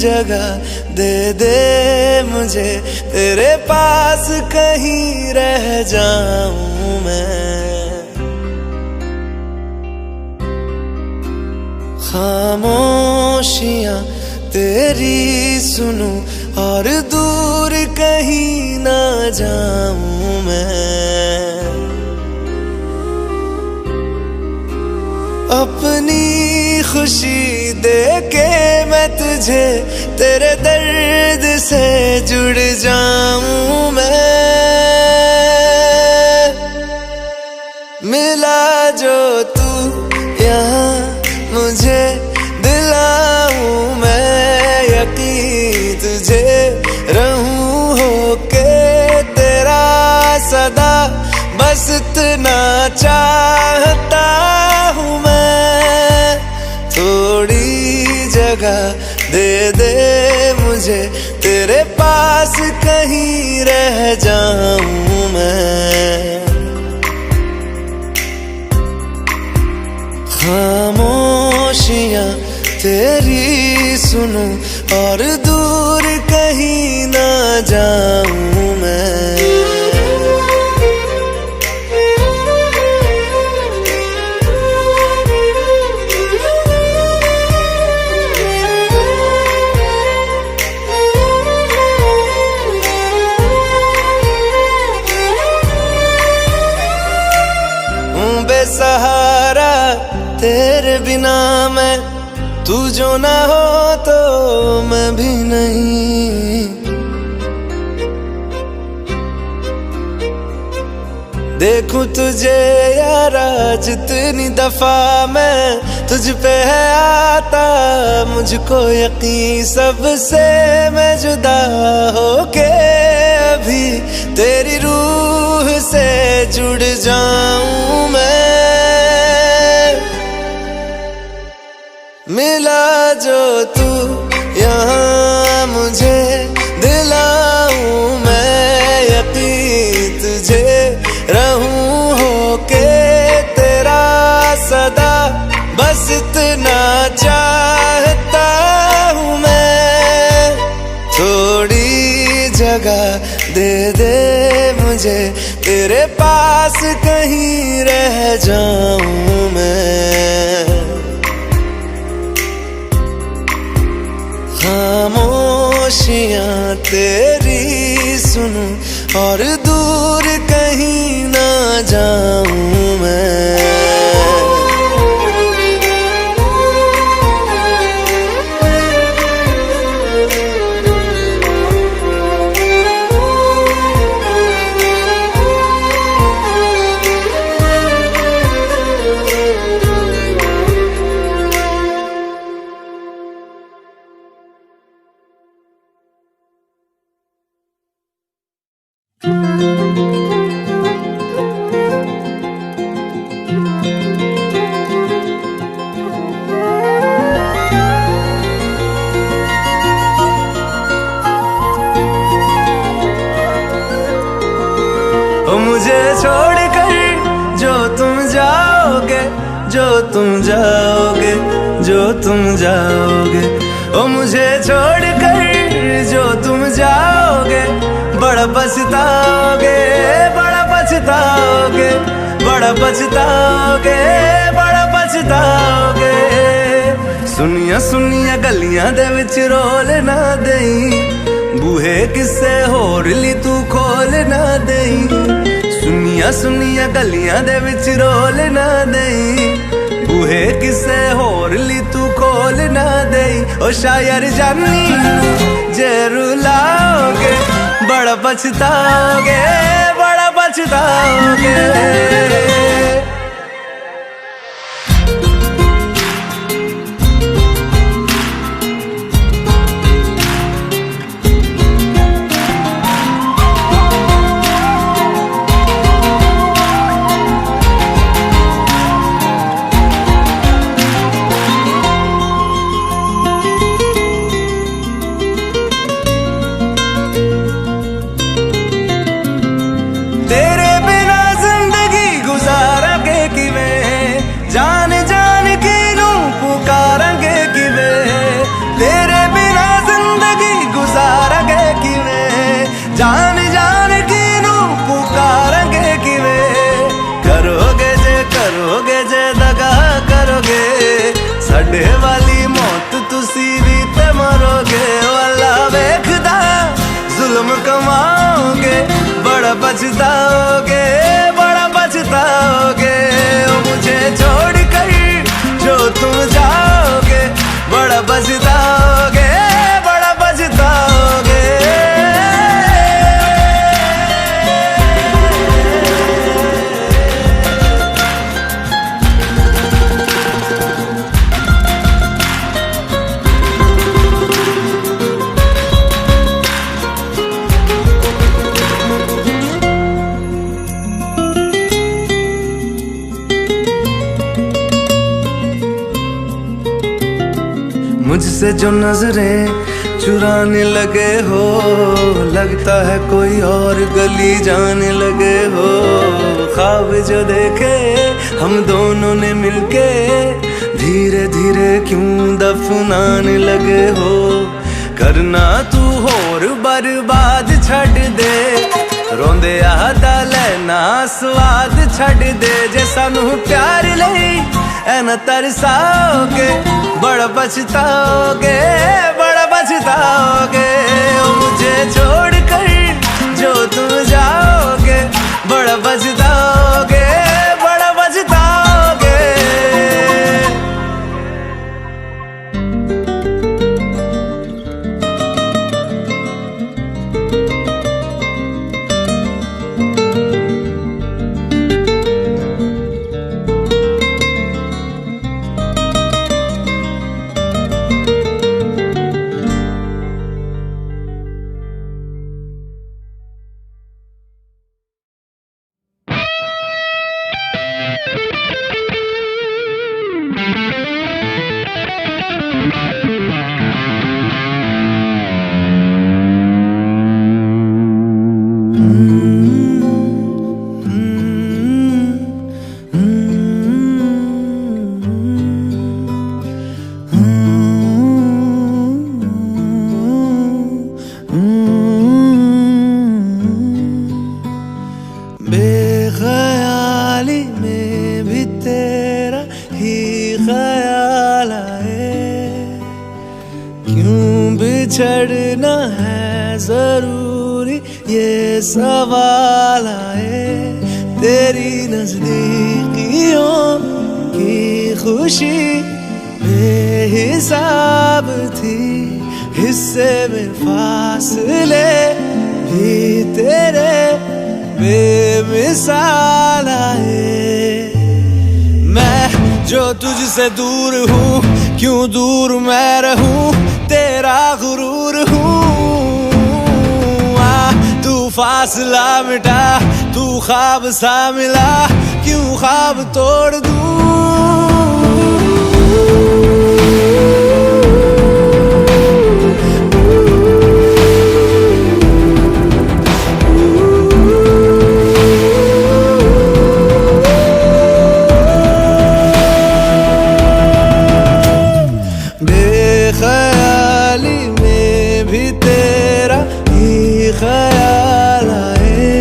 जगह दे दे मुझे, तेरे पास कहीं रह जाऊं मैं। खामोशियां तेरी सुनूं और दूर कहीं ना जाऊं मैं। अपनी खुशी दे के मैं तुझे, तेरे दर्द से जुड़ जाऊं मैं। मिला जो तू यहाँ मुझे, दिलाऊं मैं यकीन तुझे, रहूं होके तेरा सदा, बस इतना चाहता हूँ मैं। थोड़ी जगह दे दे मुझे, तेरे पास कहीं रह जाऊं मैं। खामोशियां तेरी सुनूं और दूर कहीं ना जाऊं मैं। बेसहारा तेरे बिना मैं, तू जो ना हो तो मैं भी नहीं। देखूं तुझे यारा जितनी दफा मैं, तुझ पे है आता मुझको यकीन, सबसे मैं जुदा होके अभी तेरी रूह से जुड़ जाऊं मैं। मिला जो तू यहाँ मुझे, दिलाऊं मैं यकीन तुझे, रहूं होके तेरा सदा, बस इतना चाहता हूँ मैं। थोड़ी जगह दे दे मुझे, तेरे पास कहीं रह जाऊं मैं। खामोशियां तेरी सुनूं और दूर कहीं ना जाऊं मैं। मुझे छोड़कर जो तुम जाओगे, जो तुम जाओगे, जो तुम जाओगे, ओ मुझे छोड़कर जो तुम जाओगे, बड़ा पछताओगे, बड़ा पछताओगे, बड़ा पछताओगे, बड़ा पछताओगे। सुनिया सुनिया गलियां दे विच रोल ना देई, बूहे किसे होर ली तू खोल ना देई। सुनिया सुनिया गलियां दे विच रोल ना देई, बूहे किसे होर ली तू खोल ना देई। ओ शायर जानी जे रुलाओगे, बड़ा पछताओगे, बड़ा पछताओगे। तेरे बिना जिंदगी गुजारा पछताओगे, बड़ा पछताओगे। मुझे छोड़ कर जो तुम जाओगे, बड़ा पछताओगे, बड़ा पछताओगे। मुझसे जो नजरें चुराने लगे हो, लगता है कोई और गली जाने लगे हो। ख्वाब जो देखे हम दोनों ने मिलके, धीरे धीरे क्यों दफनाने लगे हो। करना तू होर बर्बाद छड़ दे, रोंदे आदा लेना स्वाद छड़ दे। जे सानू प्यार लई ऐना तरसाओगे, बड़ा पछताओगे, बड़ा पछताओगे। मुझे छोड़ कर जो तुम जाओगे, बड़ा पछताओगे, बड़ा पछताओगे। बेख्याली में भी तेरा ही ख्याल आए, क्यों बिछड़ना है जरूरी ये सवाल आए। तेरी नजदीकियों की खुशी बेहिसाब थी, हिस्से में फासले भी तेरे बेमिसाल आए। मैं जो तुझसे दूर हूँ, क्यों दूर मैं रहूँ, तेरा गुरूर हूँ। तू फासला मिटा, तू ख्वाब सा मिला, क्यों ख्वाब तोड़ दूँ। बेख्याली में भी तेरा ही ख्याल आए,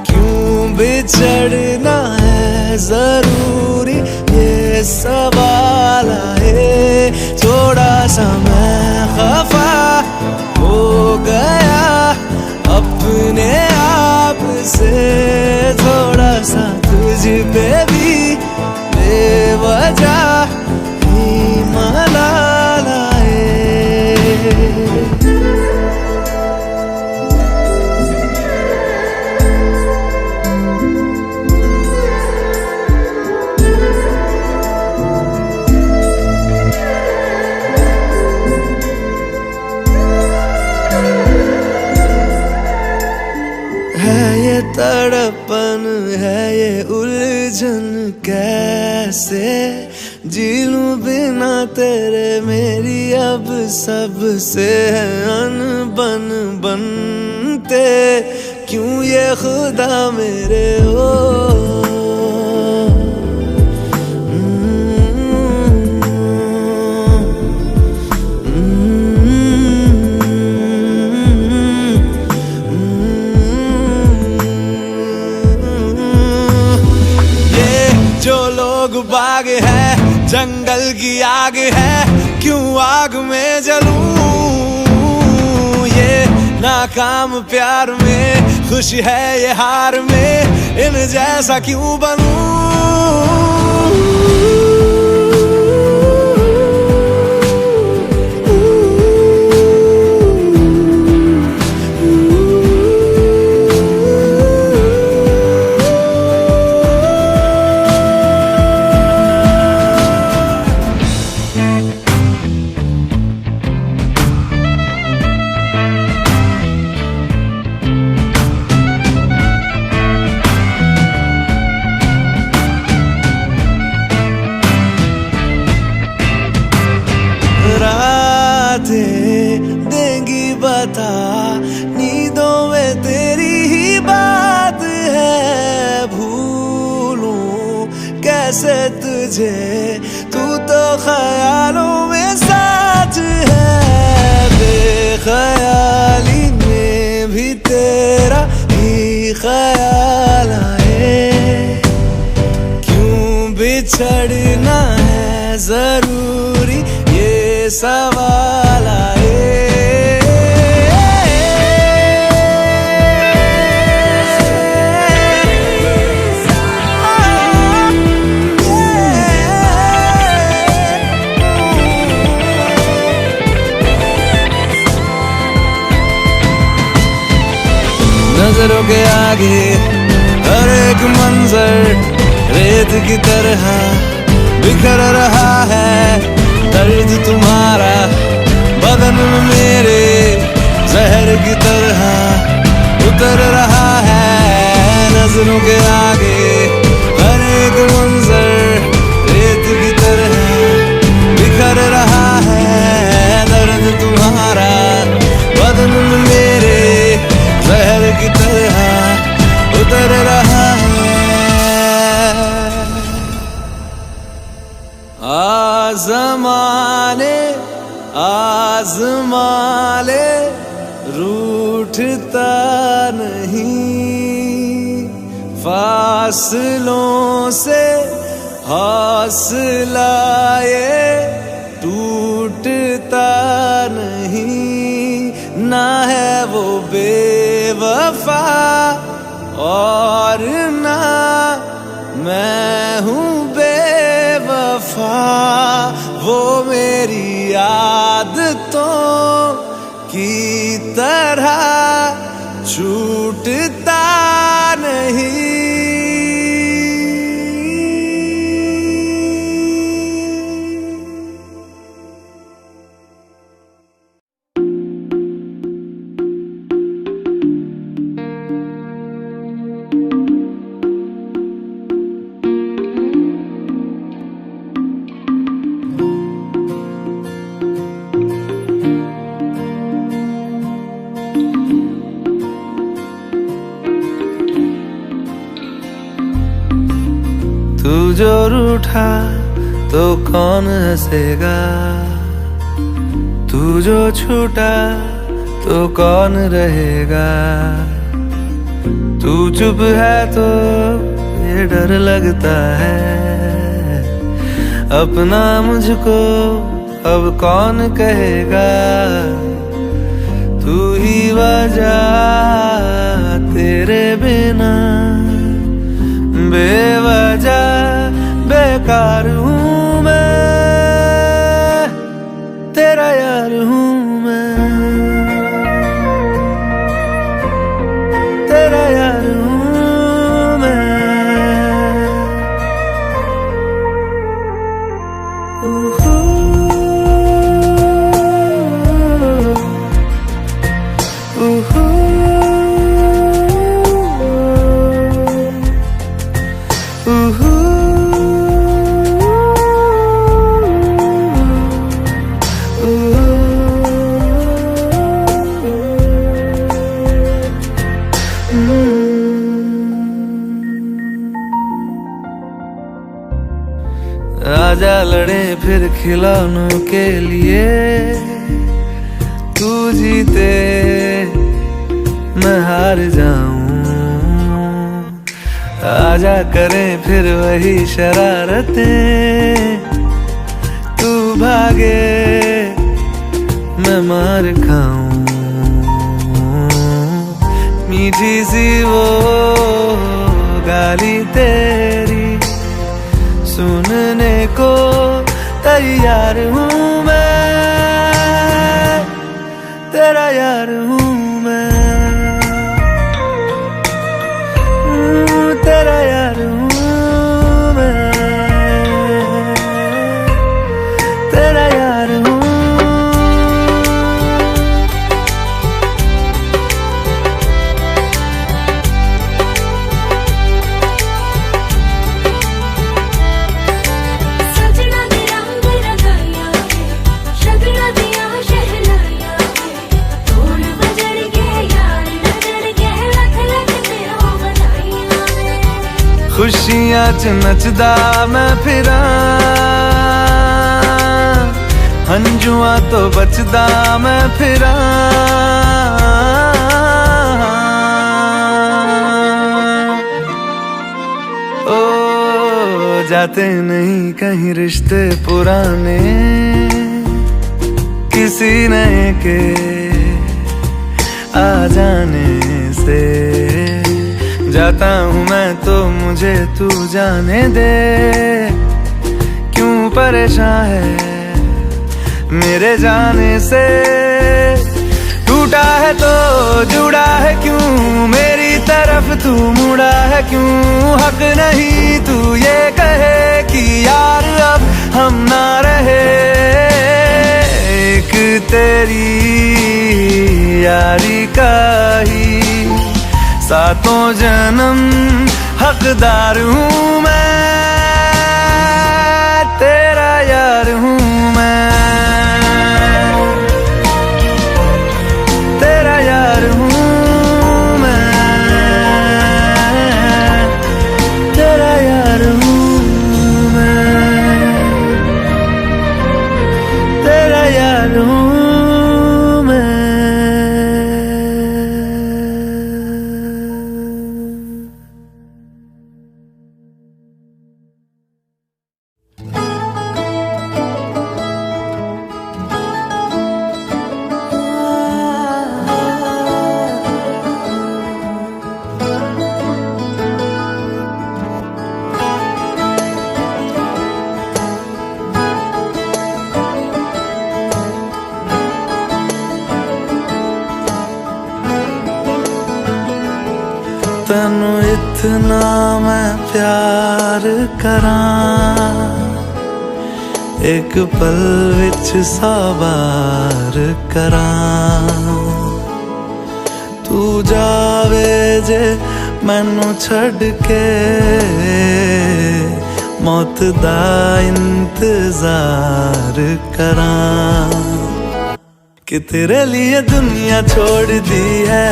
क्यों बिछड़ना है जरूरी ये सवाल आए। थोड़ा सा मैं खफा हो गया अपने आप से, थोड़ा सा तुझ पे भी बेवजह मलाल आए। है ये तड़पन, है ये उलझन, कैसे जी लूं बिना तेरे। मेरी अब सबसे है अनबन बनते, क्यों ये खुदा मेरे हो। बाग है, जंगल की आग है, क्यों आग में जलूं। ये नाकाम प्यार में, खुशी है ये हार में, इन जैसा क्यों बनूं। देंगी बता, नींदों में तेरी ही बात है। भूलूं कैसे तुझे, तू तो ख्यालों में साथ है। बेख्याली में भी तेरा ही ख्याल आए, क्यों बिछड़ना है जरूरी ये सवाल आए। नजरों के आगे हर एक मंजर रेत की तरह बिखर रहा है। दर्द तुम्हारा बदन में मेरे जहर की तरह उतर रहा है। नजरों के आगे हर एक मंजर रेत की तरह बिखर रहा है। दर्द तुम्हारा बदन में मेरे जहर की तरह उतर रहा है। आज़माने आज़माले रूठता नहीं, फासलों से हौसला ये टूटता नहीं। ना है वो बेवफा और ना मैं हूँ बेवफा। वो मेरी आदतों की तरह छूटता नहीं। तू जो रूठा तो कौन हंसेगा, तू जो छूटा तो कौन रहेगा। तू चुप है तो ये डर लगता है, अपना मुझको अब कौन कहेगा। तू ही वजह तेरे बिना बेवजह बेकार हूँ मैं, तेरा यार हूँ मैं, तेरा यार हूँ मैं। आजा लड़े फिर खिलौनों के लिए, तू जीते मैं हार जाऊं। आजा करें फिर वही शरारतें, तू भागे मैं मार खाऊं। मीठी सी वो गाली तेरी सुनने को तैयार हूँ मैं, तेरा यार हूँ मैं, तेरा यार हूँ मैं, तेरा यार हूँ। खुशियां च नचदा मैं फिरां, हंजुआं तो बचदा मैं फिरां। ओ जाते नहीं कहीं रिश्ते पुराने, किसी नए के आ जाने से जाता हूँ मैं तो मुझे तू जाने दे। क्यों परेशान है मेरे जाने से, टूटा है तो जुड़ा है क्यों, मेरी तरफ तू मुड़ा है क्यों। हक नहीं तू ये कहे कि यार अब हम ना रहे, एक तेरी यारी का ही सातों जन्म हकदार हूँ मैं, तेरा यार हूँ मैं, तेरा यार हूँ मैं, तेरा यार हूँ मैं, तेरा यार हूँ। तैनू इतना मैं प्यार करां, एक पल विच साबार करां। तू जावे जे मैनू छड़ के, मौत दा इंतजार करां। कि तेरे लिए दुनिया छोड़ दी है,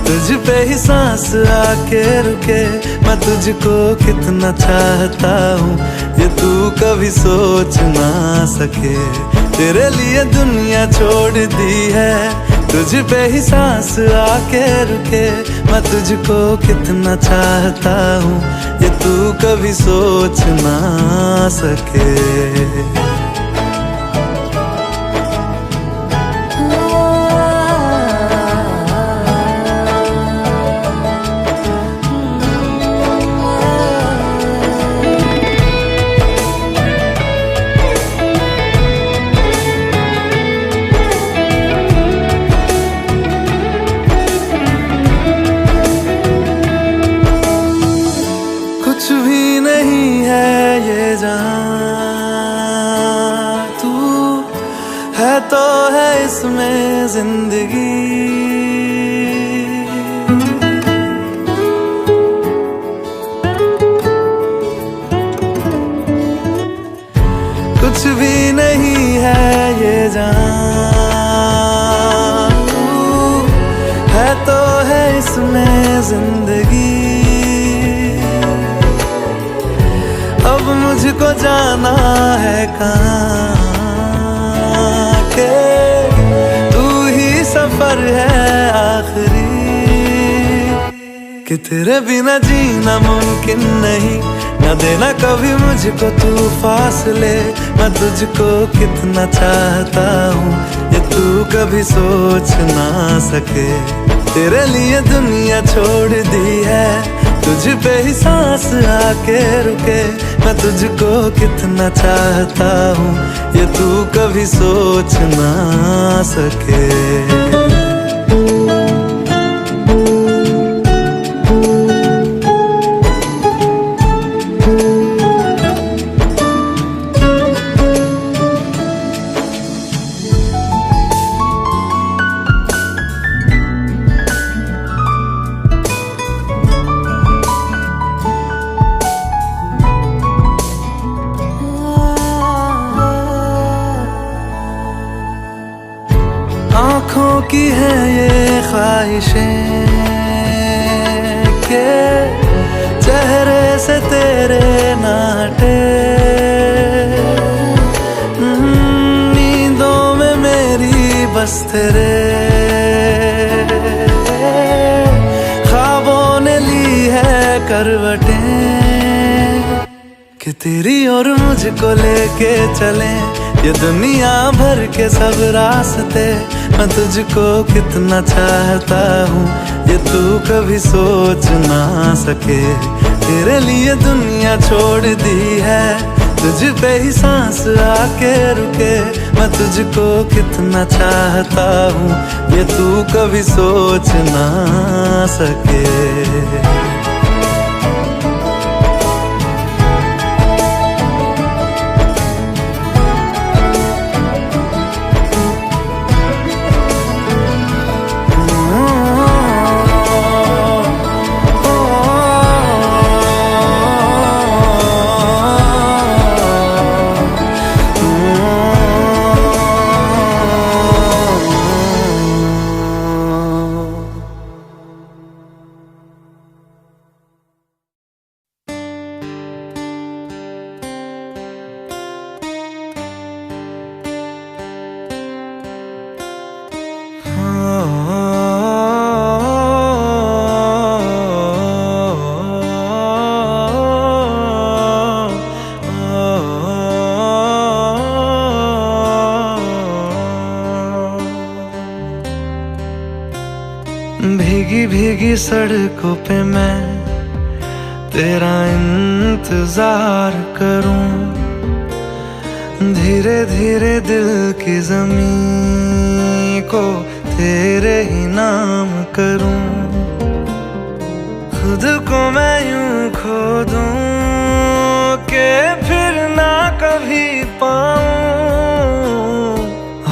तुझ पे ही सांस आके रुके। मैं तुझको कितना चाहता हूँ ये तू कभी सोच ना सके। तेरे लिए दुनिया छोड़ दी है, तुझ पे ही सांस आके रुके। मैं तुझको कितना चाहता हूँ ये तू कभी सोच ना सके। कुछ भी नहीं है ये जहां, तू है तो है इसमें जिंदगी। कुछ भी नहीं है ये जहां, तू है तो है इसमें जिंदगी। अब मुझको जाना है कहाँ के तू ही सफर है आखिरी। कि तेरे बिना जीना मुमकिन नहीं, न देना कभी मुझको तू फासले। मैं तुझको कितना चाहता हूँ ये तू कभी सोच ना सके। तेरे लिए दुनिया छोड़ दी है, तुझ पे ही सांस आके रुके। मैं तुझको कितना चाहता हूँ ये तू कभी सोच ना सके। आँखों की है ये ख्वाहिशें के चेहरे से तेरे ना हटे। नींदों में मेरी बस तेरे ख्वाबों ने ली है करवटें कि तेरी और मुझको लेके चले ये दुनिया भर के सब रास्ते। मैं तुझको कितना चाहता हूँ ये तू कभी सोच ना सके। तेरे लिए दुनिया छोड़ दी है, तुझ पे ही सांस आके रुके। मैं तुझको कितना चाहता हूँ ये तू कभी सोच ना सके। भीगी भीगी सड़कों पे मैं तेरा इंतजार करूं। धीरे धीरे दिल की ज़मीं को तेरे ही नाम करूं। खुद को मैं यूं खो दूं कि फिर ना कभी पाऊं।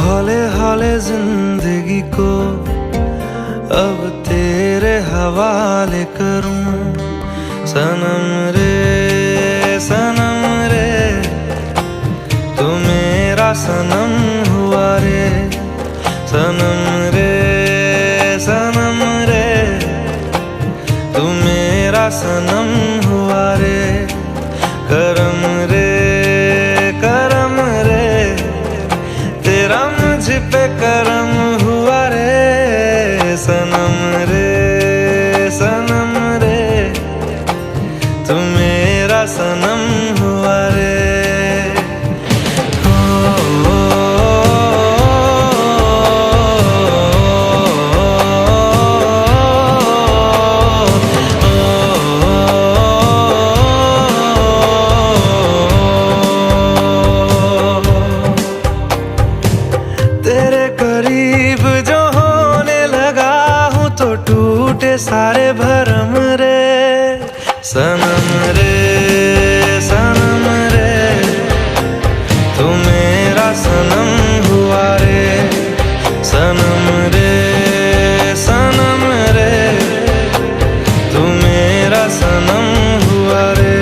हौले हौले जिंदगी को अब तेरे हवाले करूं। सनम रे तू मेरा सनम हुआ रे। सनम रे तू मेरा सनम हुआ रे। करम रे तेरा मुझ पे करम हुआ रे। सनम रे तू मेरा सनम हुआ रे। तेरे करीब जो होने लगा हूँ तो टूटे सारे भरम रे। सनम रे तू मेरा सनम हुआ रे। सनम रे तू मेरा सनम हुआ रे।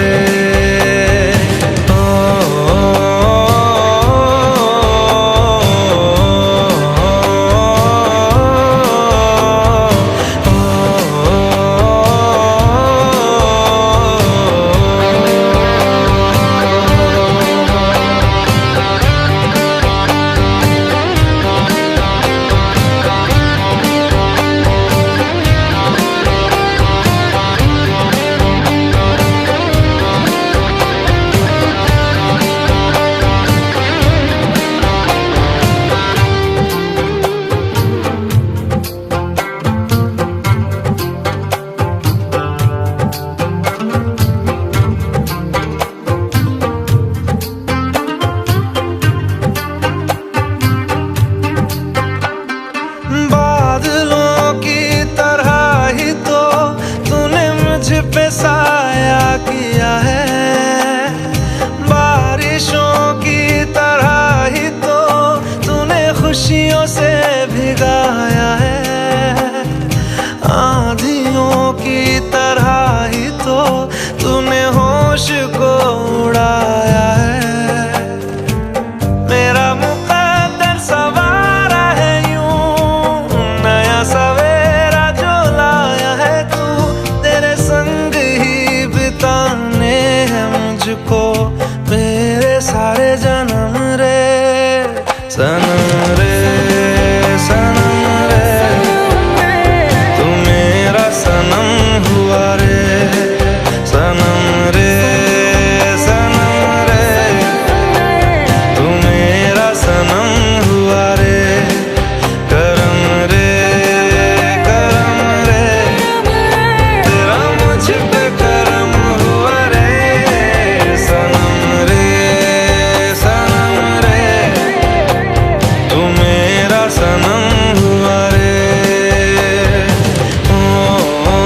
सनम रे सनम रे, तू मेरा सनम हुआ रे। सनम रे सनम रे, तू मेरा सनम हुआ रे। करम रे करम रे, तेरा मुझ पे करम हुआ रे। सनम रे सनम रे, तू मेरा सनम हुआ रे। ओ, ओ,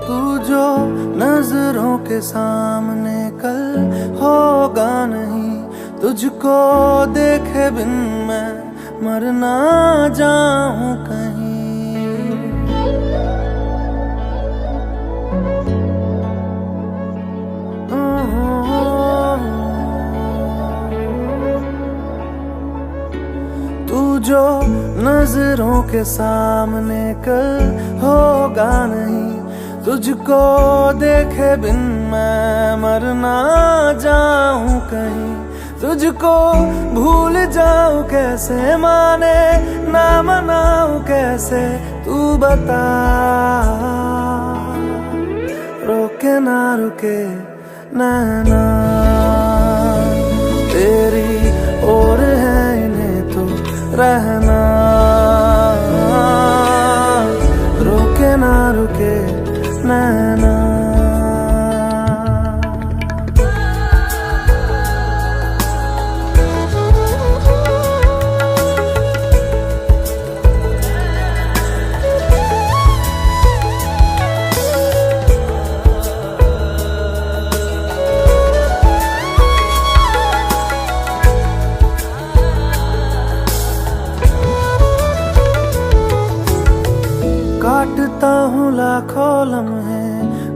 तू जो नजरों के सामने कल होगा नहीं, तुझको देखे बिन मैं मर ना जाऊं कहीं। तू जो नजरों के सामने कल होगा नहीं, तुझको देखे बिन मैं मर ना जाऊं कहीं। तुझको भूल जाऊं कैसे, माने ना मनाऊं कैसे, तू बता। रोके ना रुके नैना तेरी ओर है, इन्हें तो रहना। रोके ना रुके नैना। काटता हूँ लाखों लम्हे,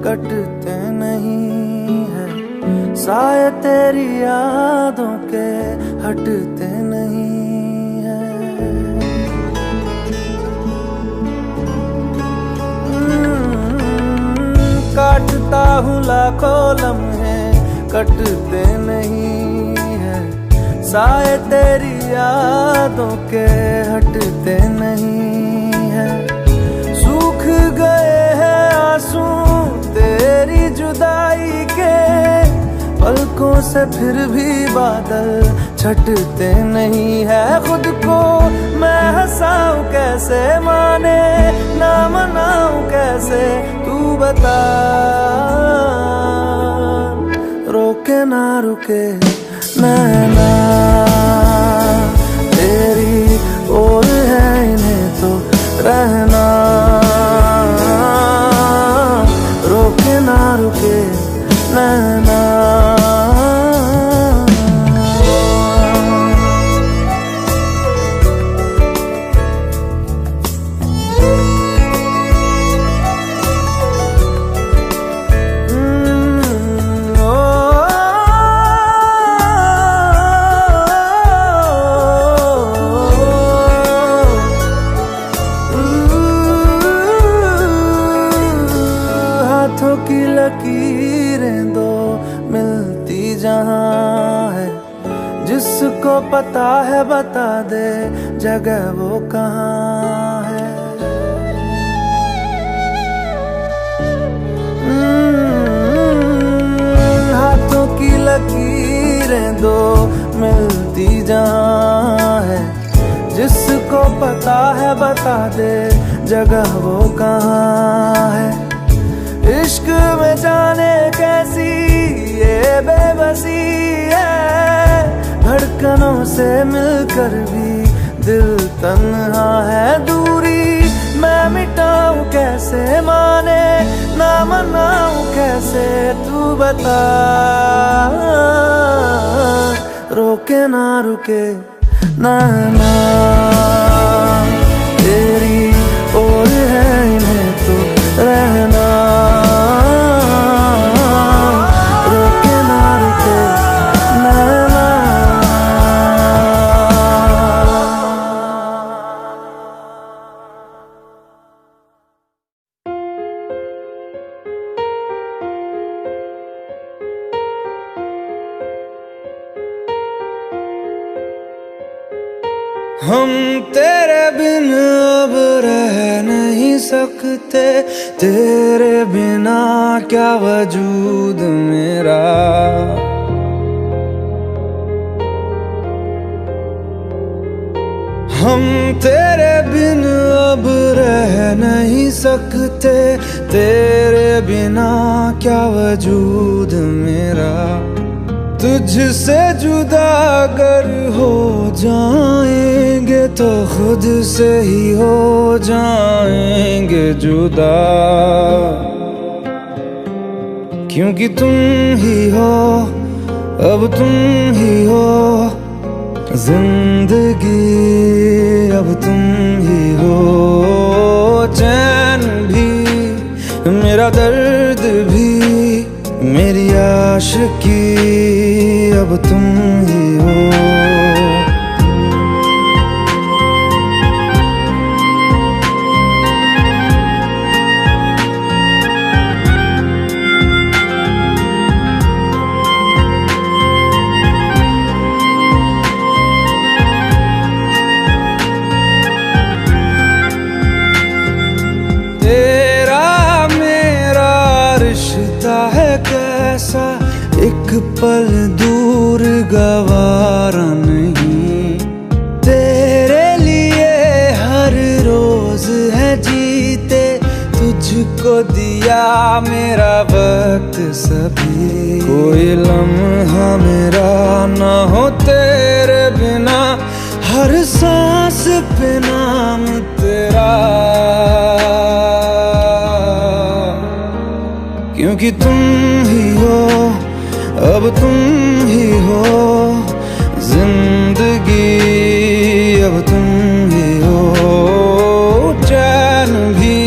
कटते नहीं है। साए तेरी यादों के हटते नहीं है। काटता हूँ लाखों लम्हे, कटते नहीं है। साए तेरी यादों के हटते नहीं है। सूख गए हैं आंसू तेरी जुदाई के, पलकों से फिर भी बादल छटते नहीं है। खुद को मैं हंसाऊं कैसे, माने ना मनाऊं कैसे, तू बता। रोके ना रुके नैना तेरी ओर है, इन्हें तो रहना। रोके ना रुके नैना। हाथों की लकीरें दो मिलती जहां है, जिसको पता है बता दे जगह वो कहाँ है। लकीरें दो मिलती जहाँ है। जिसको पता है बता दे जगह वो कहाँ है। इश्क में जाने कैसी ये बेबसी है, धड़कनों से मिलकर भी दिल तन्हा है। दूरी मैं मिटाऊं कैसे, माने ना मनाऊं कैसे, तू बता। रोके ना रुके ना तेरी ओर है इन्हें तो रहना। रोके ना रुके नैना। हम तेरे बिन अब रह नहीं सकते, तेरे बिना क्या वजूद मेरा। हम तेरे बिन अब रह नहीं सकते, तेरे बिना क्या वजूद मेरा। तुझसे जुदा अगर हो जाएंगे तो खुद से ही हो जाएंगे जुदा। क्योंकि तुम ही हो, अब तुम ही हो जिंदगी, अब तुम ही हो। चैन भी मेरा दर्द भी मेरी आशिकी, अब तुम ही हो। तेरा मेरा रिश्ता है कैसा, एक पल दूर गवारा नहीं। तेरे लिए हर रोज है जीते, तुझको दिया मेरा वक्त सभी। कोई लम्हा मेरा ना हो तेरे बिना, हर सांस पे नाम तेरा। क्योंकि तुम ही हो, अब तुम ही हो जिंदगी, अब तुम ही हो। चैन भी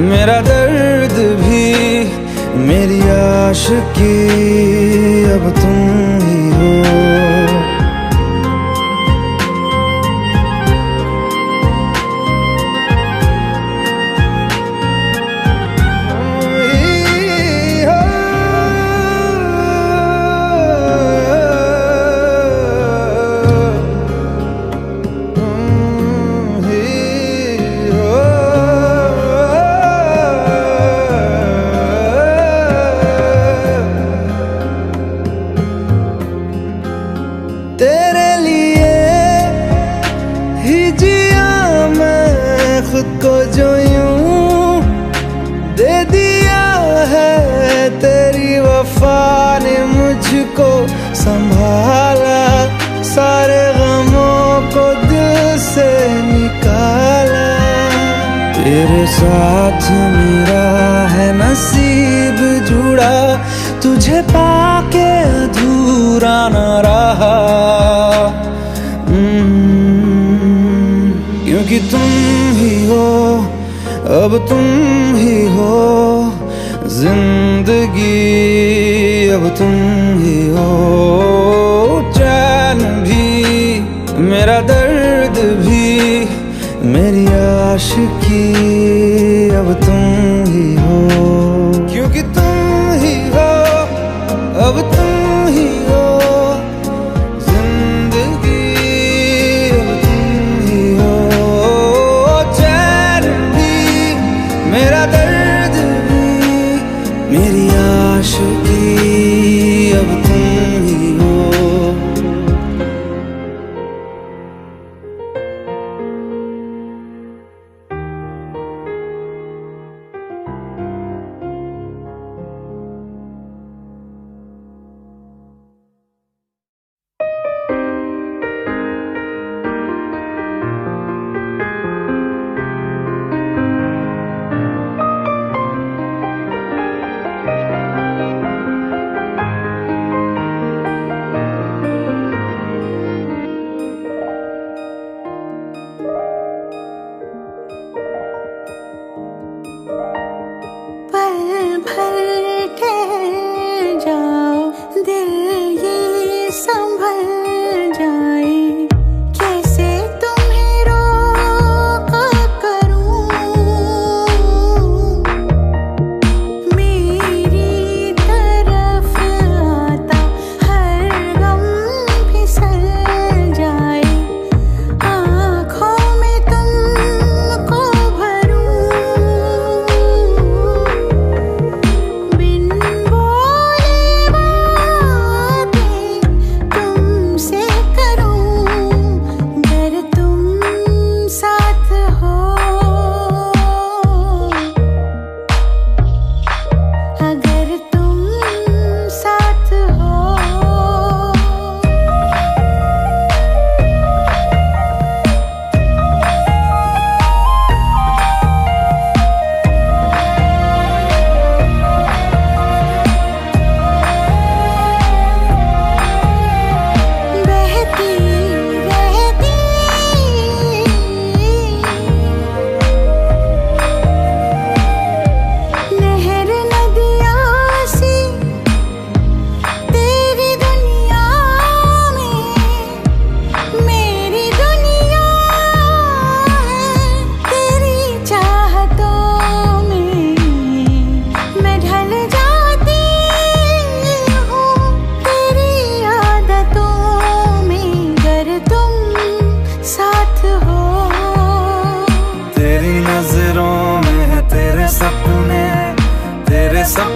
मेरा दर्द भी मेरी आशिकी, अब तुम ही हो। तेरे लिए ही जिया मैं खुद को, जो यूं दे दिया है तेरी वफा ने मुझको संभाला। सारे गमों को दिल से निकाला, तेरे साथ मेरा है नसीब जुड़ा। तुझे पाके अधूरा न रहा, क्योंकि तुम ही हो, अब तुम ही हो जिंदगी, अब तुम ही हो। चैन भी मेरा दर्द भी मेरी आशिकी, अब तुम ही हो। क्योंकि तुम ही हो, अब तुम ही हो जिंदगी, अब तुम ही हो। चैन भी मेरा दर्द भी मेरी आशिकी, अब तुम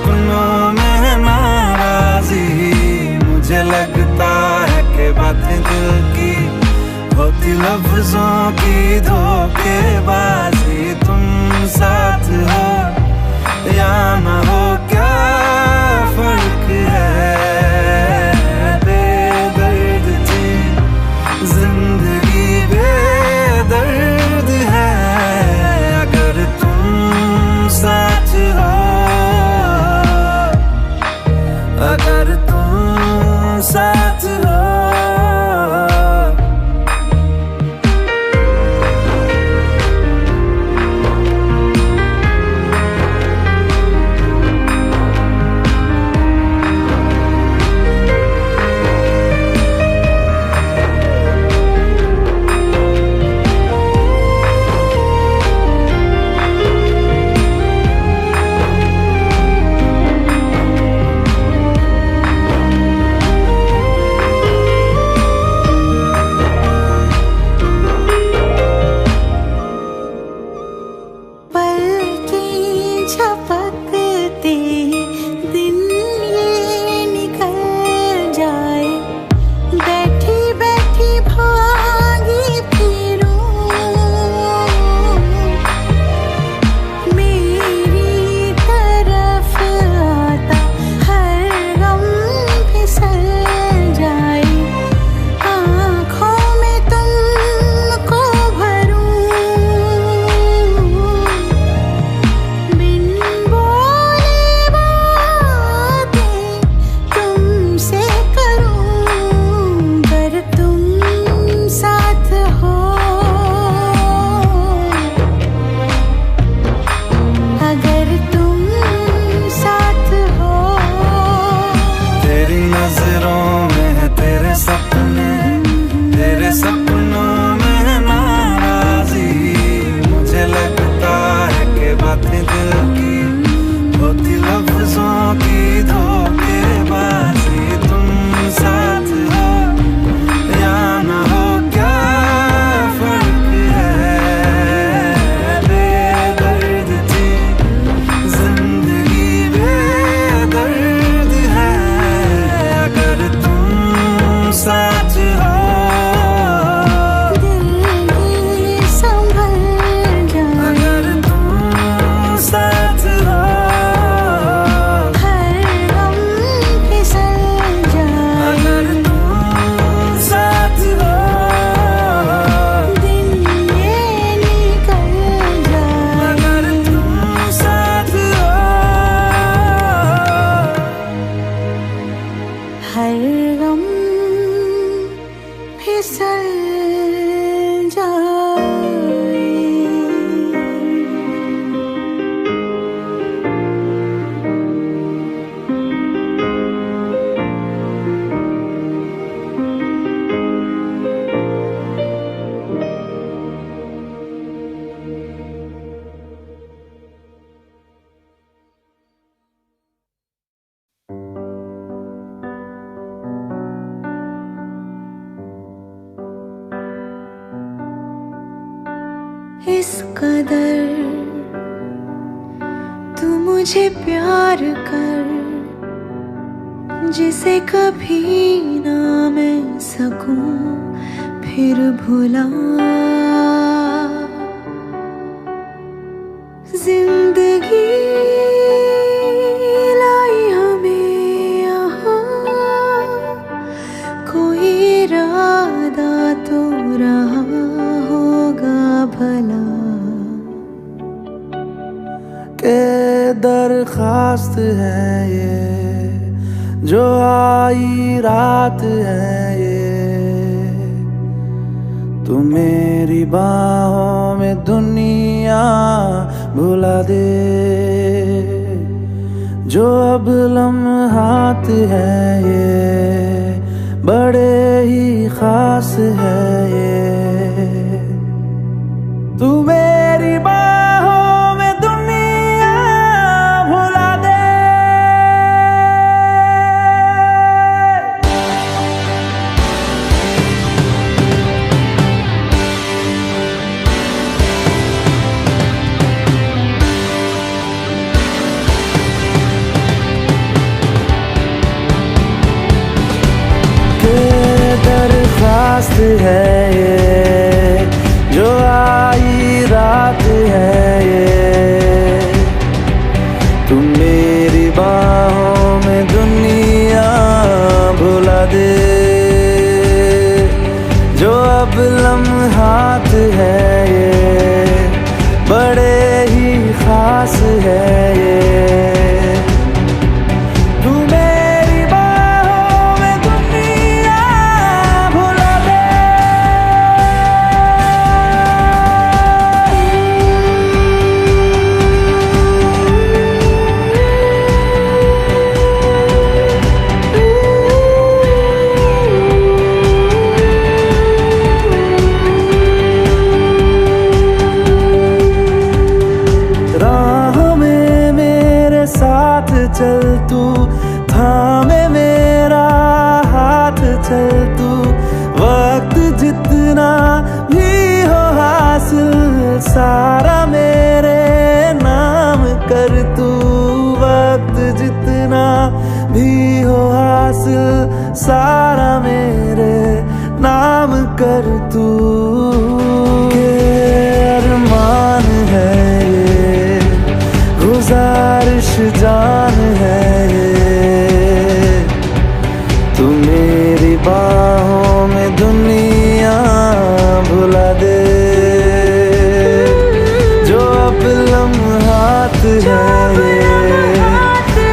सपनों में नाराजी। मुझे लगता है कि बातें दिल की होती लफ्जों की धोखेबाजी। तुम साथ हो या ना हो क्या फर्क है, बेदर्द थी जिंदगी बेदर्द है। अगर तुम साथ हो, अगर तुम साथ हो। इस कदर तू मुझे प्यार कर, जिसे कभी ना मैं सकूं फिर भुला। जिंदगी लाई हमें यहाँ, कोई इरादा तो रहा होगा भला। के दरखास्त है ये जो आई रात है ये, तू मेरी बाहों में दुनिया भुला दे। जो अब लम्हात है ये बड़े ही खास है ये, तू मेरी बाहों में दुनिया भुला दे। मस्त है ये, जो आई रात है ये। तुम मेरी बाहों में दुनिया भुला दे, जो अब लम्हात है ये, बड़े ही खास है ये। तू मेरी बाहों में दुनिया भुला दे। चल तू, थामे मेरा हाथ चल तू, वक्त जितना भी हो हासिल सारा मेरे नाम कर तू। वक्त जितना भी हो हासिल सारा मेरे नाम कर तू। के अरमान है ये, गुजारिश जान है ये, तू मेरी बाहों में दुनिया भुला दे, जो अब लम्हात है ये,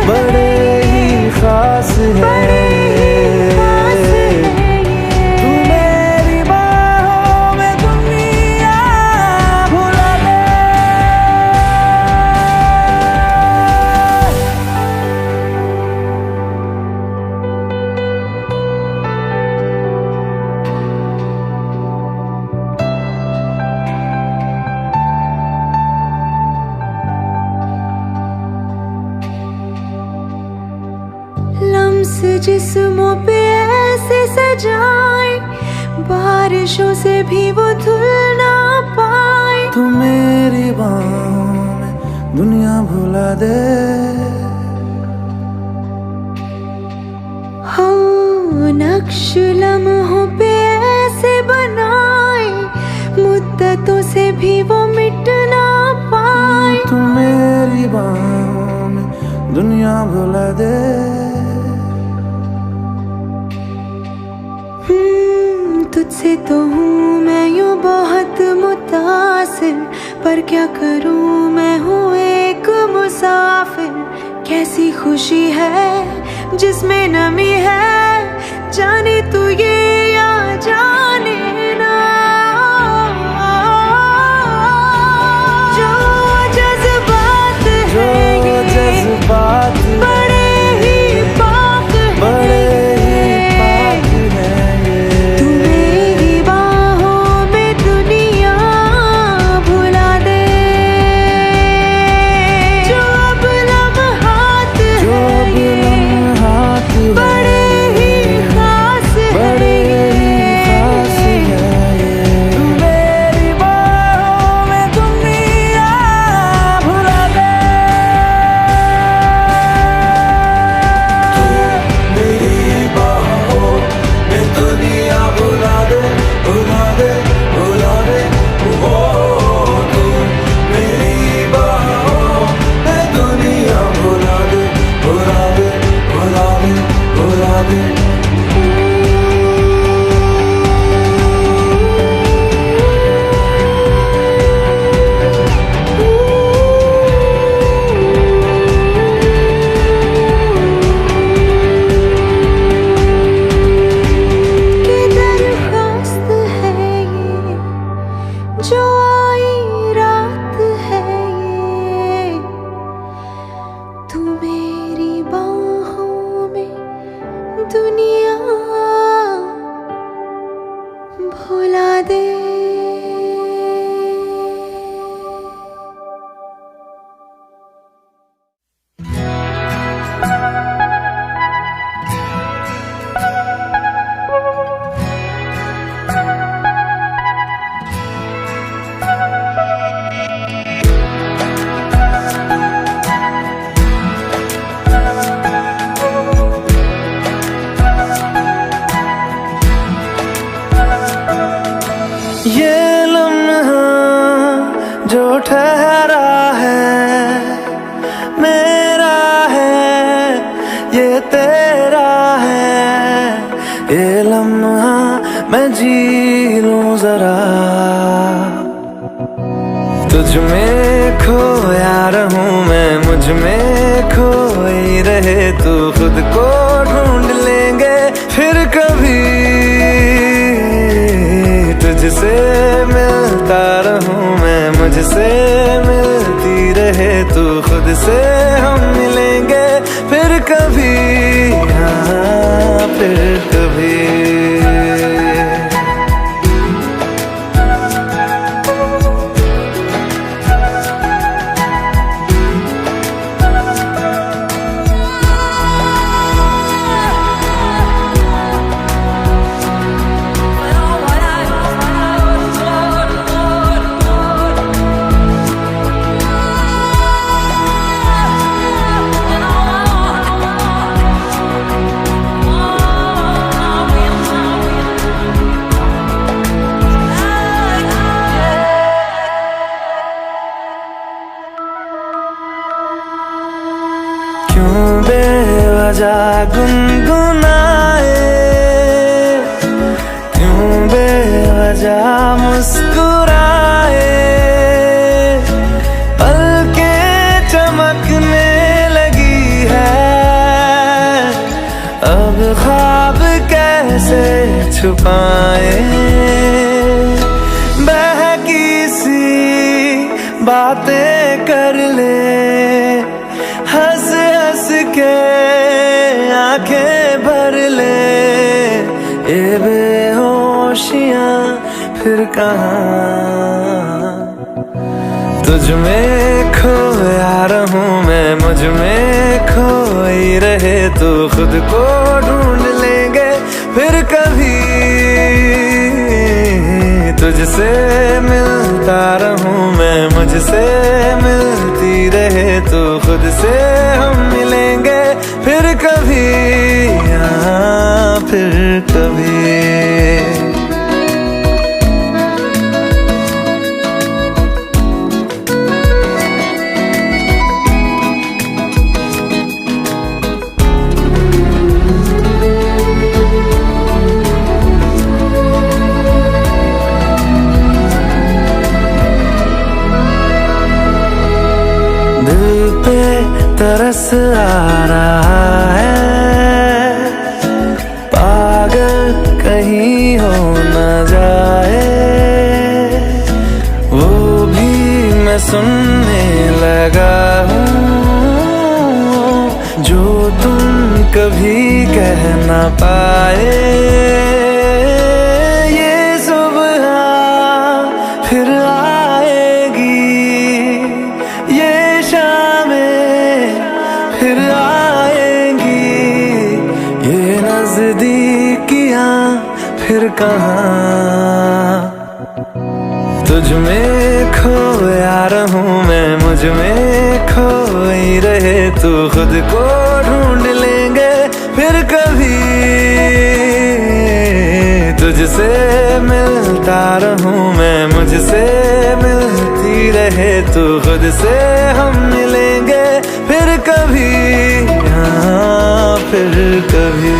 बड़े ही खास है। लम्स जिस्मों पे ऐसे सजाए, बारिशों से भी वो धुल ना पाए। तू मेरी बाहों में दुनिया भुला दे। हो नक्श लम्हों पे ऐसे बनाए, मुद्दतों से भी वो मिट ना पाए। तू मेरी बाहों में दुनिया भुला दे। तुझसे तो हूँ मैं यूँ बहुत मुतासिर, पर क्या करूँ मैं हूँ एक मुसाफिर। कैसी खुशी है जिसमें नमी है, जाने तू ये या जाने ना। जो जज्बात है ये, जज्बात बड़े ही पाक है। बड़े ही खास है। ये तेरा है, ये लम्हा मैं जी लूं जरा। तुझ में खोया रहूं मैं, मुझ में खोई रहे तू, खुद को ढूंढ लेंगे फिर कभी। तुझसे मिलता रहूं मैं, मुझसे मिलती रहे तू, खुद से हम मिलेंगे फिर कभी, हाँ फिर कभी। क्यों बेवजह गुनगुनाए, क्यों बेवजह मुस्कुराए, पलकें चमकने लगी है, अब ख्वाब कैसे छुपाए। बहकी सी बातें कर ले, हंस हंस के आंखें भर ले, ये बेहोशियां फिर कहाँ। तुझ में खोया रहूं मैं, मुझ में खोई रहे तू, खुद को ढूंढ लेंगे फिर कभी। तुझसे मिलता रहूं मैं, मुझसे मिलती रहे तू, खुद से हम मिलेंगे फिर कभी, हाँ फिर कभी। दिल पे तरस आ रहा है, पागल कहीं हो न जाए, वो भी मैं सुनने लगा हूँ, जो तुम कभी कह न पाए। ये सुबह फिर आएगी, ये शामें फिर आएंगी, ये नजदीकियां फिर कहाँ। तुझ में खोया रहूं मैं, मुझ में खोई रहे तू, खुद को ढूंढ लेंगे फिर कभी। तुझसे मिलता रहूं मैं, मुझसे मिलती रहे तू, खुद से हम मिलेंगे फिर कभी, हाँ फिर कभी।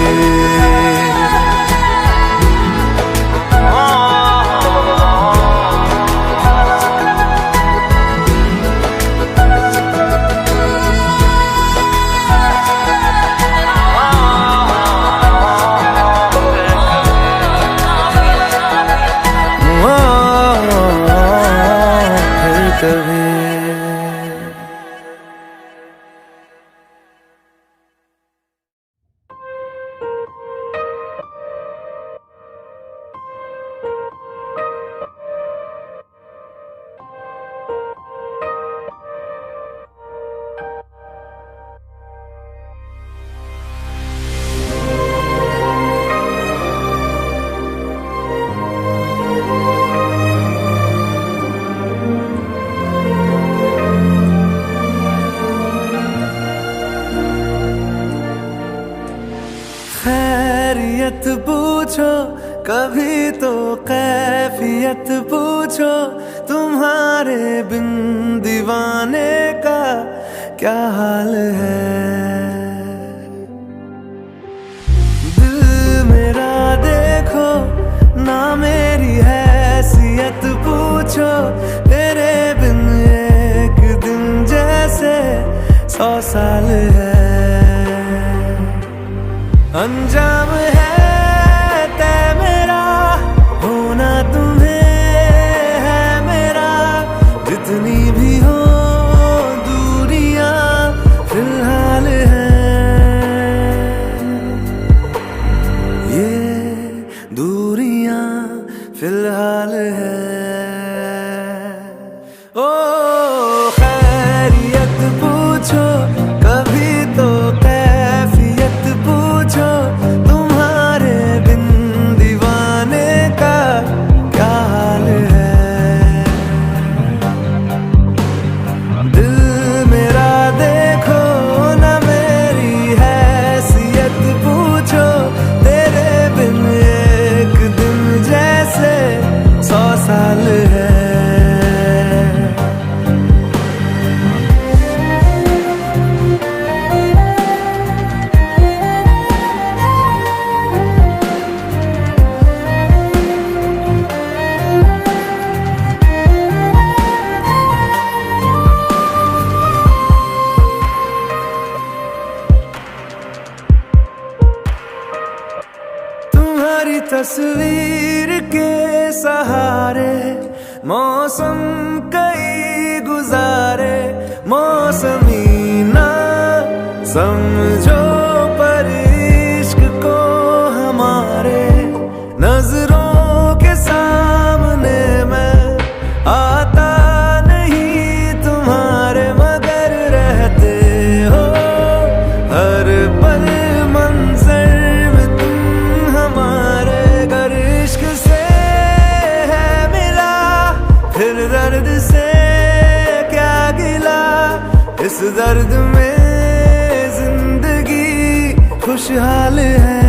खैरियत पूछो कभी तो कैफियत पूछो, तुम्हारे बिन दीवाने का क्या हाल है। 100 साल है। अंजाम है तय मेरा, होना तुम्हें है मेरा। जितनी भी हो दूरियां फिलहाल है, ये दूरियां फिलहाल है। ओ खैरियत पूछो कभी तो कैफियत पूछो, तुम्हारे बिन दीवाने का क्या हाल है। दिल मेरा देखो ना मेरी हैसियत पूछो, तेरे बिन एक दिन जैसे 100 साल है। तुम्हारी तस्वीर के सहारे मौसम कई गुजारे, मौसमी ना समझो पर इश्क को हमारे। नजरों के सामने मैं आता नहीं तुम्हारे, मगर रहते हो हर पल मंजर में तुम हमारे। गर इश्क से है मिला फिर दर्द से क्या गिला, इस दर्द में जिंदगी खुशहाल है।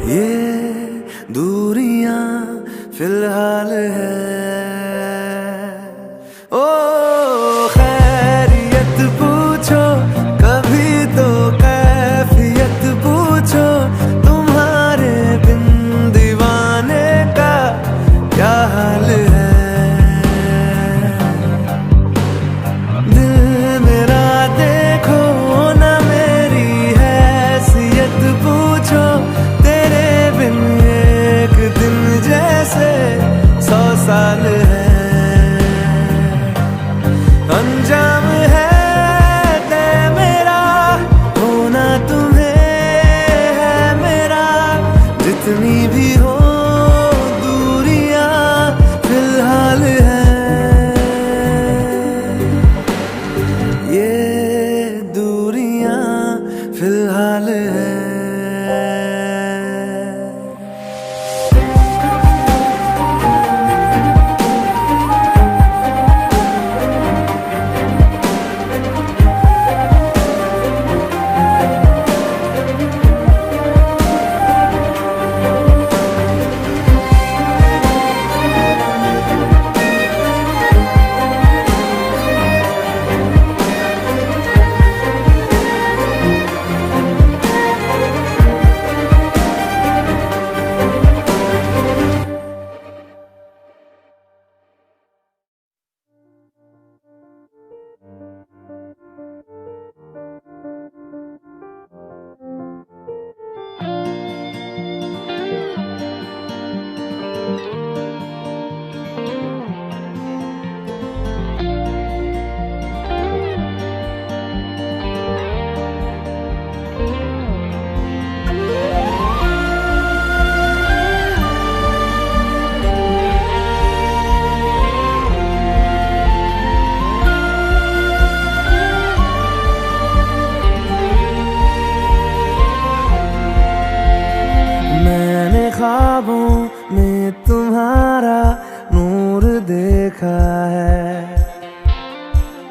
ये दूरियां फिलहाल है। ओ खैरियत पूछो कभी तो कैफियत पूछो, तुम्हारे बिन दीवाने का क्या हाल है। दिल मेरा देखो ना मेरी हैसियत पूछो, तेरे बिन एक दिन जैसे 100 साल है। अंजाम है तय मेरा, होना तुम्हें है मेरा। जितनी भी हो दूरियां फिलहाल है, ये दूरियां फिलहाल है। ख्वाबों में तुम्हारा नूर देखा है,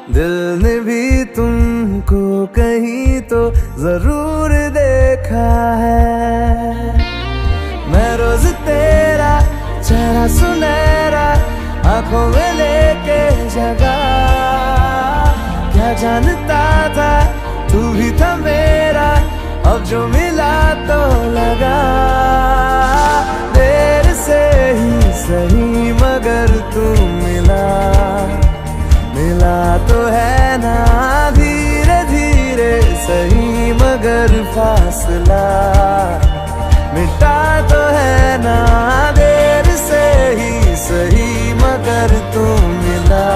दिल ने भी तुमको कहीं तो जरूर देखा है। मैं रोज तेरा चेहरा सुनहरा आंखों में लेके जगा, क्या जानता था तू भी था मेरा, अब जो मिला तो लगा। देर से ही सही मगर तू मिला, मिला तो है ना धीरे धीरे सही मगर फासला मिटा तो है ना देर से ही सही मगर तू मिला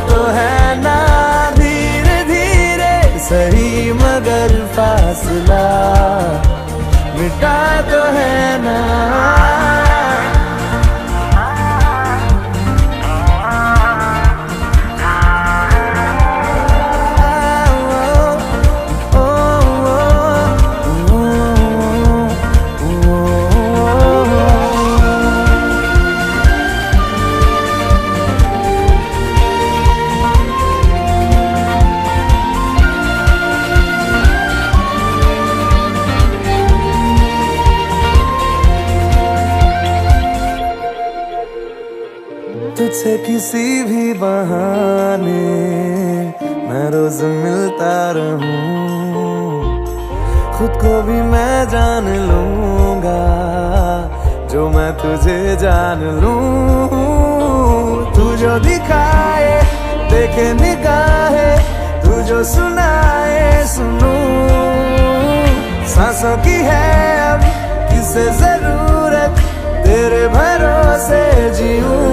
तो है ना धीरे धीरे सही मगर फासला मिटा तो है ना तुझसे किसी भी बहाने मैं रोज मिलता रहूं खुद को भी मैं जान लूंगा जो मैं तुझे जान लूं तू जो दिखाए देखे निगाहे तू जो सुनाए सुनूं सांसों की है अब किसे जरूरत तेरे भरोसे जीऊं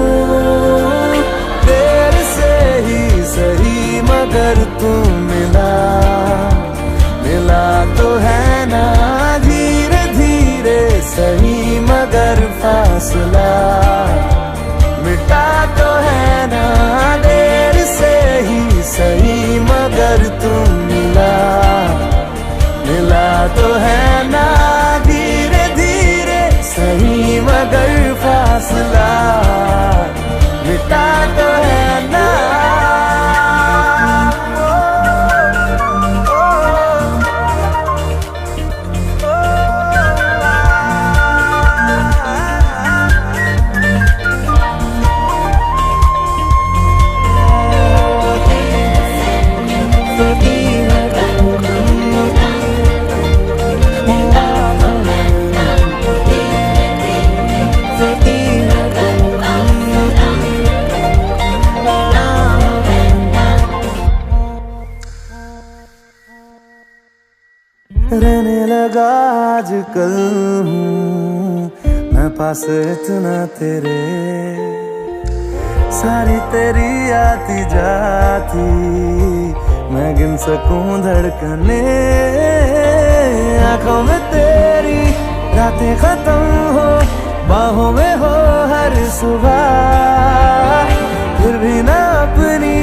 तेरे से ही सही मगर तू मिला तो है ना धीरे धीरे सही मगर फासला मिटा तो है ना देर से ही सही मगर तू मिला तो है ना धीरे धीरे सही मगर फासला मिटा तो है ना रहने लगा आजकल हूँ मैं पास इतना तेरे सारी तेरी आती जाती मैं गिन सकूं धड़कने आंखों में तेरी रातें खत्म हो बाहों में हो हर सुबह फिर भी ना अपनी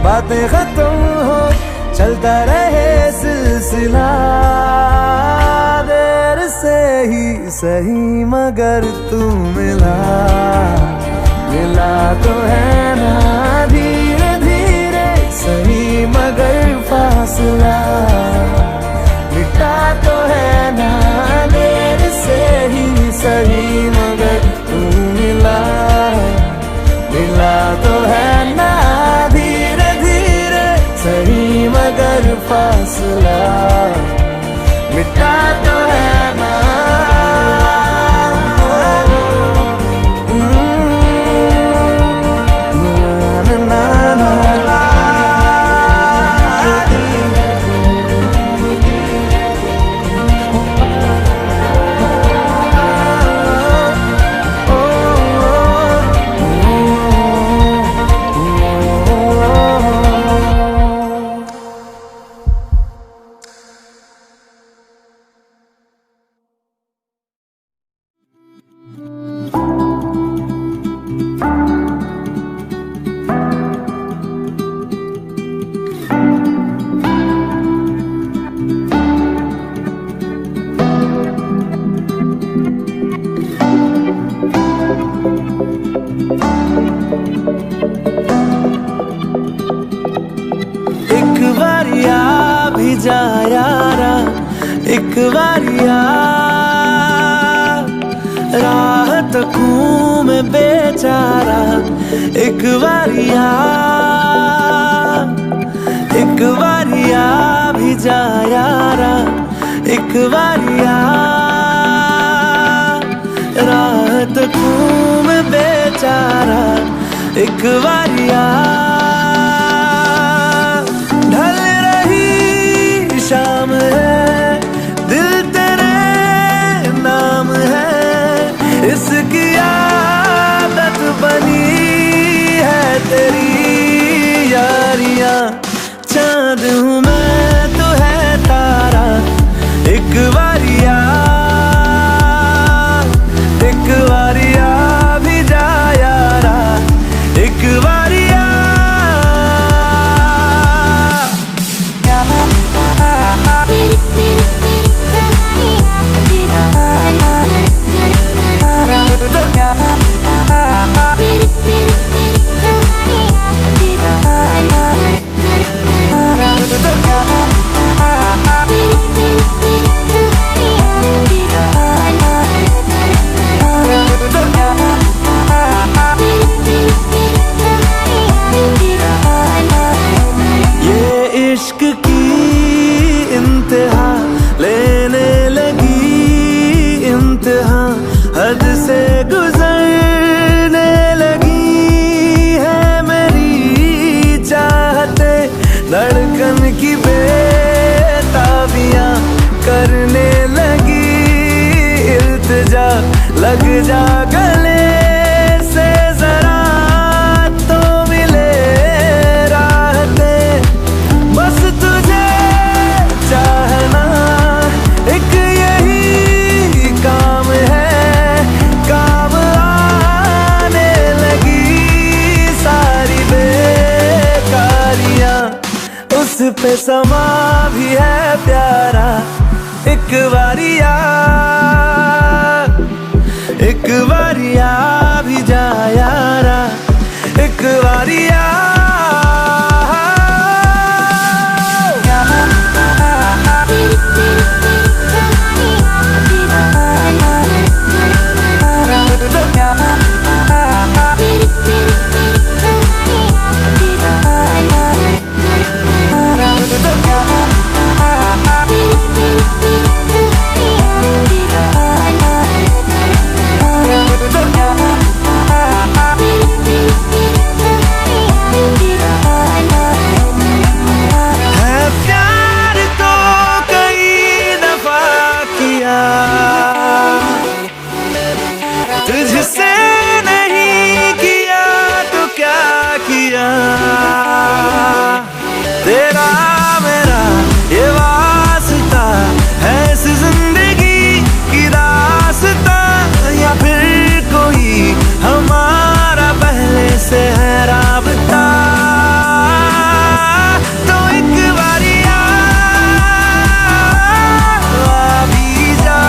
बातें खत्म हो चलता रहे सिलसिला देर से ही सही मगर तू मिला तो है ना धीरे धीरे सही मगर फासला मिटा तो है ना देर से ही सही मगर तू मिला तो है ना धीरे धीरे सही मगर फासला मिटा तो है ना जा यारा एक बारिया राह तकूं मैं बेचारा एक बारिया भी जा यारा एक बारिया राह तकूं मैं बेचारा एक बारिया ढल रही शाम है, दिल तेरे नाम है, इसकी आदत बनी है तेरी यारियां। चांद हूँ मैं तो है तारा, एक बारिया भी जा यारा, एक बारिया। इश्क की इंतहा लेने लगी, इंतहा हद से गुजरने लगी है मेरी चाहते, धड़कन की बेताबियां करने लगी, इल्तिजा लग जा गले से जरा तो मिले राहते, बस तुझे चाहना एक यही काम है, काम आने लगी सारी बेकारियां, उस पे समा भी है प्यारा, एक बारिया भी जा यारा, एक बारिया। तुझसे नहीं किया तो क्या किया, तेरा मेरा ये वास्ता है इस जिंदगी की रास्ता, या फिर कोई हमारा पहले से है राबता, तो एक बारिया भी जा,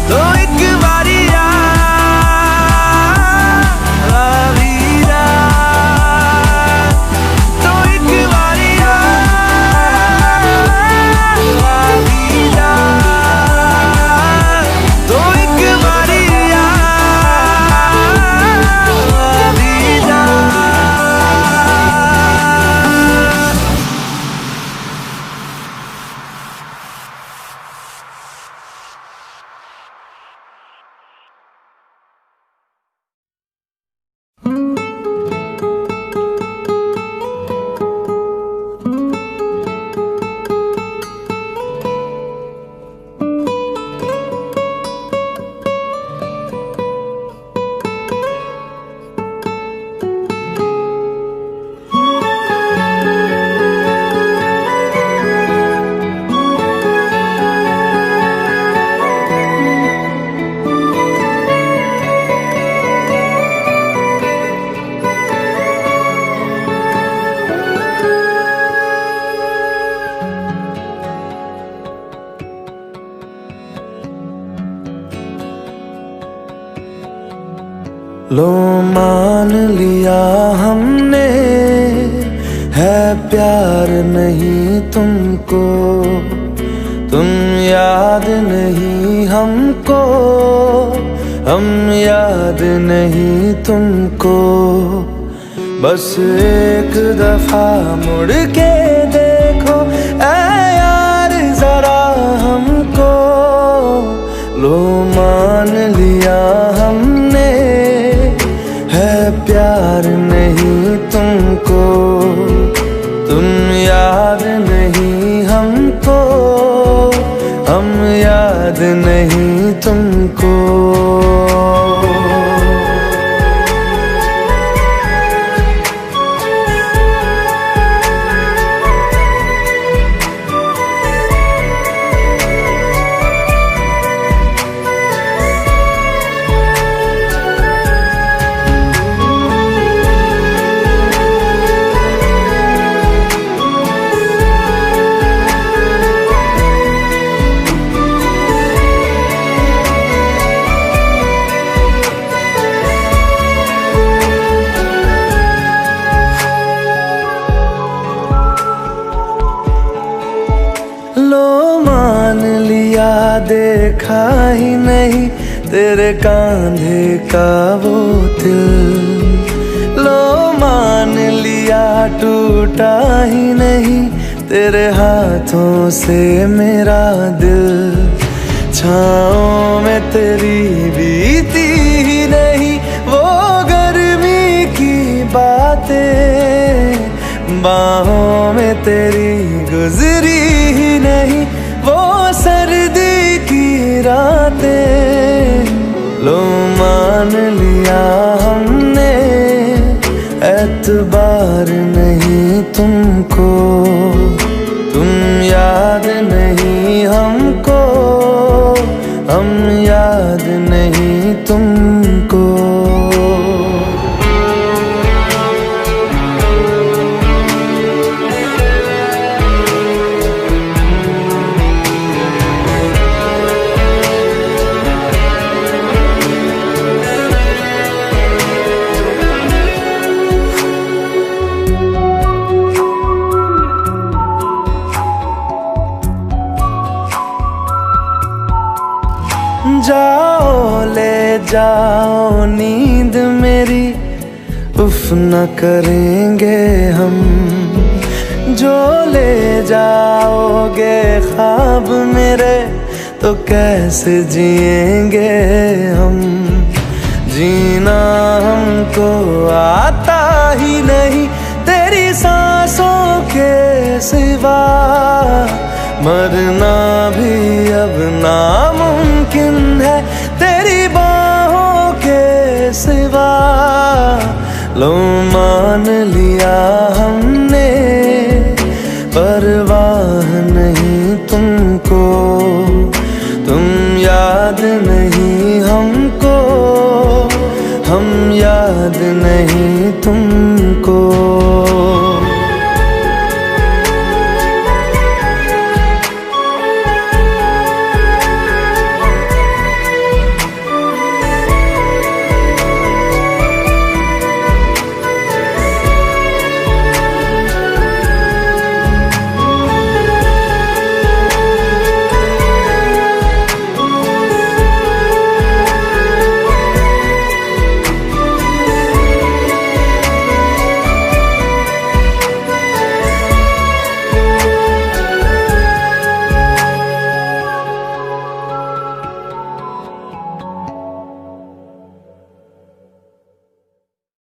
तो एक बारिया भी जा, तो एक बारिया भी जा, तो एक बारिया भी जा। लो मान लिया हमने है प्यार नहीं तुमको, तुम याद नहीं हमको, हम याद नहीं तुमको, बस एक दफा मुड़ के देखो ऐ यार जरा हमको, लो मान लिया हमने है तुम याद नहीं हमको, हम याद नहीं तुमको। लो मान लिया देखा ही नहीं तेरे कांधे का वो दिल। लो मान लिया टूटा ही नहीं तेरे हाथों से मेरा दिल। छाँव में तेरी बीती ही नहीं वो गर्मी की बातें, बाहों में तेरी गुजरी ही नहीं वो सर्दी की रातें। लो मान लिया हमने एतबार नहीं तुमको, तुम याद नहीं हमको, हम याद नहीं तुमको। जाओ ले जाओ नींद मेरी, उफ न करेंगे हम। जो ले जाओगे ख्वाब मेरे तो कैसे जिएंगे हम। जीना हमको आता ही नहीं तेरी सांसों के सिवा, मरना भी अब नामुमकिन है तेरी बाहों के सिवा। लो मान लिया